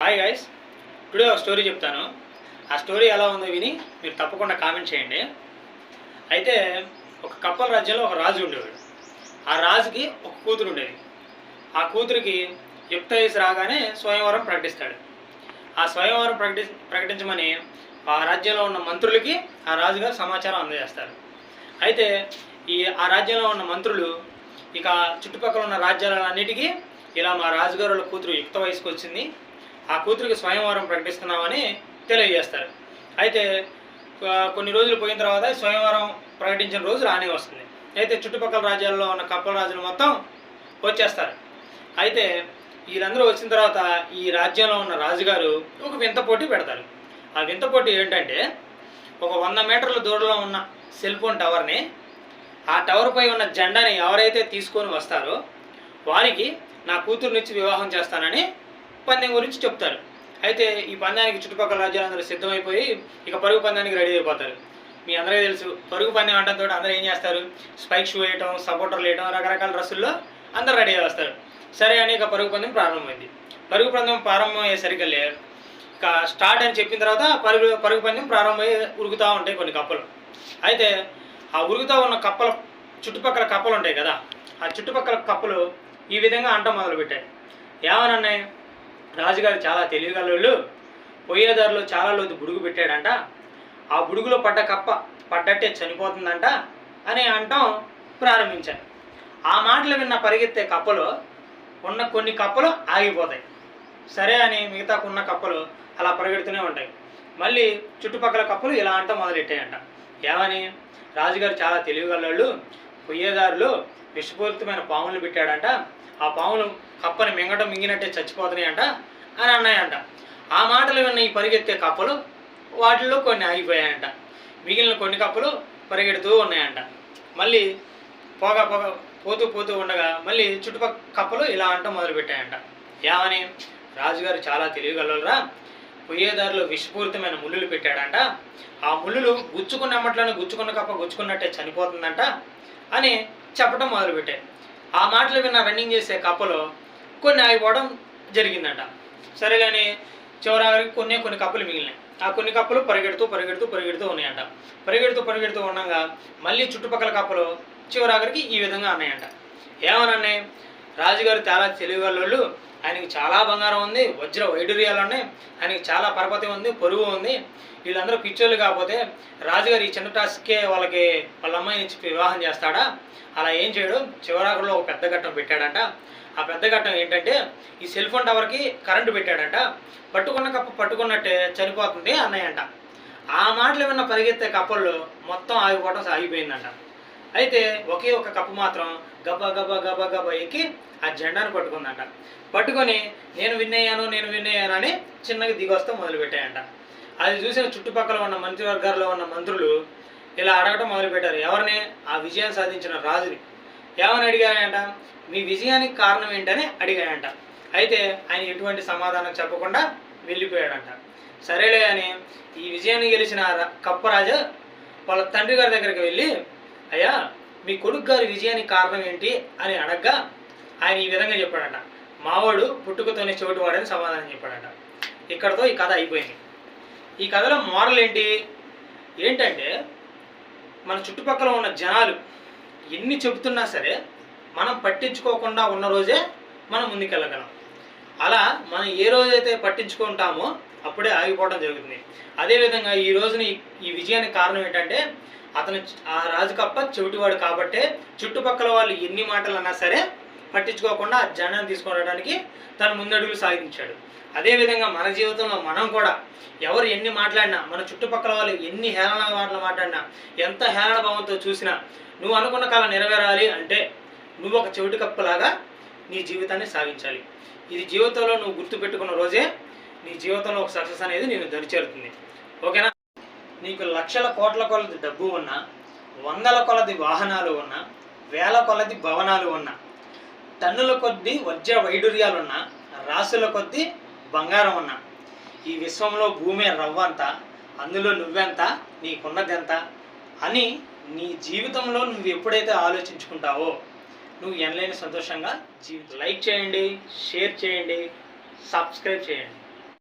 Hi guys, today ఒక story చెప్తాను. ఆ స్టోరీ ఎలా ఉందో విని మీరు తప్పకుండా కామెంట్ చేయండి. అయితే ఒక కప్పల రాజ్యంలో ఒక రాజు ఉండేవాడు. ఆ రాజుకి ఒక కూతురు ఉండేది. ఆ కూతురికి యుక్త వయసు రాగానే స్వయంవరం ప్రకటిస్తాడు. ఆ స్వయంవరం ప్రకటించమని ఆ రాజ్యంలో ఉన్న మంత్రులకి ఆ రాజుగారు సమాచారం అందజేస్తారు. అయితే ఆ రాజ్యంలో ఉన్న మంత్రులు ఇక చుట్టుపక్కల ఉన్న రాజ్యాలన్నిటికీ ఇలా మా రాజుగారు వాళ్ళ కూతురు యుక్త వయసుకు వచ్చింది, ఆ కూతురికి స్వయంవరం ప్రకటిస్తున్నామని తెలియజేస్తారు. అయితే కొన్ని రోజులు పోయిన తర్వాత స్వయంవరం ప్రకటించిన రోజు రానే వస్తుంది. అయితే చుట్టుపక్కల రాజ్యాల్లో ఉన్న కప్పల రాజులు మొత్తం వచ్చేస్తారు. అయితే వీళ్ళందరూ వచ్చిన తర్వాత ఈ రాజ్యంలో ఉన్న రాజుగారు ఒక వింత పోటీ పెడతారు. ఆ వింత పోటీ ఏంటంటే, ఒక 100 మీటర్ల దూరంలో ఉన్న సెల్ ఫోన్ టవర్ని, ఆ టవర్ పై ఉన్న జెండాని ఎవరైతే తీసుకొని వస్తారో వారికి నా కూతురునిచ్చి వివాహం చేస్తానని పందెం గురించి చెప్తారు. అయితే ఈ పందానికి చుట్టుపక్కల రాజ్యాలందరూ సిద్ధమైపోయి ఇక పరుగు పందానికి రెడీ అయిపోతారు. మీ అందరికీ తెలుసు, పరుగు పందెం అంటంతో అందరూ ఏం చేస్తారు, స్పైక్ షూ వేయటం, సపోర్టర్లు వేయటం, రకరకాల డ్రెస్సుల్లో అందరూ రెడీ వస్తారు. సరే అని ఇక పరుగు పందెం ప్రారంభమైంది. పరుగు పందెం ప్రారంభమయ్యేసరికల్లే ఇక స్టార్ట్ అని చెప్పిన తర్వాత పరుగు పందెం ప్రారంభమయ్యి ఉరుకుతూ ఉంటాయి కొన్ని కప్పలు. అయితే ఆ ఉరుగుతూ ఉన్న కప్పల చుట్టుపక్కల కప్పలు ఉంటాయి కదా, ఆ చుట్టుపక్కల కప్పలు ఈ విధంగా అంట మొదలుపెట్టాయి. ఏమనన్నాయి, రాజుగారు చాలా తెలివిగలవాళ్ళు, పోయేదారిలో చాలా లోతు బుడుగు పెట్టాడంట, ఆ బుడుగులో పడ్డ కప్ప పడ్డట్టే చనిపోతుందంట అని అంటం ప్రారంభించారు. ఆ మాటలు విన్న పరిగెత్తే కప్పలు ఉన్న కొన్ని కప్పలు ఆగిపోతాయి. సరే అని మిగతా ఉన్న కప్పలు అలా పరిగెడుతూనే ఉంటాయి. మళ్ళీ చుట్టుపక్కల కప్పలు ఇలా అంటం మొదలెట్టాయంట. ఏమని, రాజుగారు చాలా తెలివిగలవాళ్ళు, పొయ్యేదారిలో విషపూరితమైన పాములు పెట్టాడంట, ఆ పాములు కప్పని మింగినట్టే చచ్చిపోతున్నాయంట అని అన్నాయంట. ఆ మాటలు విన్న ఈ పరిగెత్తే కప్పలు వాటిల్లో కొన్ని ఆగిపోయాయంట. మిగిలిన కొన్ని కప్పలు పరిగెడుతూ ఉన్నాయంట. మళ్ళీ పోతూ ఉండగా మళ్ళీ చుట్టుపక్కల కప్పలు ఇలా అంటం మొదలుపెట్టాయంట. ఏమని, రాజుగారు చాలా తెలివిగలరా, పొయ్యేదారిలో విషపూరితమైన ముళ్ళులు పెట్టాడంట, ఆ ముళ్ళులు గుచ్చుకున్న కప్ప గుచ్చుకున్నట్టే చనిపోతుందంట అని చెప్పడం మొదలుపెట్టాయి. ఆ మాటలు విన్న రన్నింగ్ చేసే కప్పలు కొన్ని ఆగిపోవడం జరిగిందంట. సరేగాని చివరికి కొన్ని కప్పలు మిగిలినాయి. ఆ కొన్ని కప్పలు పరిగెడుతూ ఉన్నాయంట. పరిగెడుతూ ఉండగా మళ్ళీ చుట్టుపక్కల కప్పలు చివరికి ఈ విధంగా అన్నాయంట. ఏమన్నాయి, రాజుగారు చాలా తెలివిగలవాళ్ళు, ఆయనకి చాలా బంగారం ఉంది, వజ్ర వైడూర్యాలు ఉన్నాయి, ఆయనకి చాలా పరపతి ఉంది, పొరుగు ఉంది, వీళ్ళందరూ పిచ్చోళ్ళు. కాకపోతే రాజుగారు ఈ చిన్న టాస్క్కే వాళ్ళ అమ్మాయి నుంచి వివాహం చేస్తాడా, అలా ఏం చేయడు, చివరాకులో ఒక పెద్ద ఘట్టం పెట్టాడంట. ఆ పెద్ద ఘట్టం ఏంటంటే, ఈ సెల్ ఫోన్ టవర్కి కరెంటు పెట్టాడంట, పట్టుకున్న కప్ప పట్టుకున్నట్టే చనిపోతుంది అన్నాయంట. ఆ మాటలు విన్న పరిగెత్తే కప్పల్లో మొత్తం ఆగిపోవడం ఆగిపోయిందంట. అయితే ఒకే ఒక కప్పు మాత్రం గబా ఎక్కి ఆ జెండాను పట్టుకుందంట. పట్టుకొని నేను విన్నయ్యాను అని చిన్నగా దిగొస్తా మొదలుపెట్టాయంట. అది చూసిన చుట్టుపక్కల ఉన్న మంత్రివర్గాల్లో ఉన్న మంత్రులు ఇలా అడగటం మొదలుపెట్టారు. ఎవరిని, ఆ విజయం సాధించిన రాజుని. ఏమని అడిగారంట, మీ విజయానికి కారణం ఏంటని అడిగాయంట. అయితే ఆయన ఎటువంటి సమాధానం చెప్పకుండా వెళ్ళిపోయాడంట. సరేలే అని ఈ విజయాన్ని గెలిచిన కప్పరాజు వాళ్ళ తండ్రి గారి దగ్గరికి వెళ్ళి, అయ్యా మీ కొడుకు గారి విజయానికి కారణం ఏంటి అని అడగ్గా ఆయన ఈ విధంగా చెప్పాడంట, మావాడు పుట్టుకతోనే చెవిటివాడని సమాధానం చెప్పాడంట. ఇక్కడతో ఈ కథ అయిపోయింది. ఈ కథలో మోరల్ ఏంటంటే, మన చుట్టుపక్కల ఉన్న జనాలు ఎన్ని చెబుతున్నా సరే మనం పట్టించుకోకుండా ఉన్న రోజే మనం ముందుకెళ్ళగలం. అలా మనం ఏ రోజైతే పట్టించుకుంటామో అప్పుడే ఆగిపోవడం జరుగుతుంది. అదేవిధంగా ఈ రోజున ఈ విజయానికి కారణం ఏంటంటే, ఆ రాజు కప్ప చెవిటివాడు కాబట్టే చుట్టుపక్కల వాళ్ళు ఎన్ని మాటలు అన్నా సరే పట్టించుకోకుండా ఆ జనాన్ని తీసుకురావడానికి తను ముందడుగులు సాగించాడు. అదేవిధంగా మన జీవితంలో మనం కూడా ఎవరు ఎన్ని మాట్లాడినా, మన చుట్టుపక్కల వాళ్ళు ఎన్ని హేళన మాటలు మాట్లాడినా, ఎంత హేళన భావంతో చూసినా, నువ్వు అనుకున్న కళ నెరవేరాలి అంటే నువ్వు ఒక చెవిటి కప్పలాగా నీ జీవితాన్ని సాగించాలి. ఇది జీవితంలో నువ్వు గుర్తుపెట్టుకున్న రోజే నీ జీవితంలో ఒక సక్సెస్ అనేది నేను దరిచేరుతుంది. ఓకేనా? నీకు లక్షల కోట్ల కొలది డబ్బు ఉన్నా, వందల కొలది వాహనాలు ఉన్నా, వేల కొలది భవనాలు ఉన్నా, టన్నుల కొద్ది వజ్ర వైడూర్యాలున్నా, రాసుల కొద్ది బంగారం ఉన్నా, ఈ విశ్వంలో భూమి రవ్వంత, అందులో నువ్వెంత, నీకున్నదెంత అని నీ జీవితంలో నువ్వు ఎప్పుడైతే ఆలోచించుకుంటావో నువ్వు ఎనలేని సంతోషంగా లైక్ చేయండి, షేర్ చేయండి, సబ్స్క్రైబ్ చేయండి.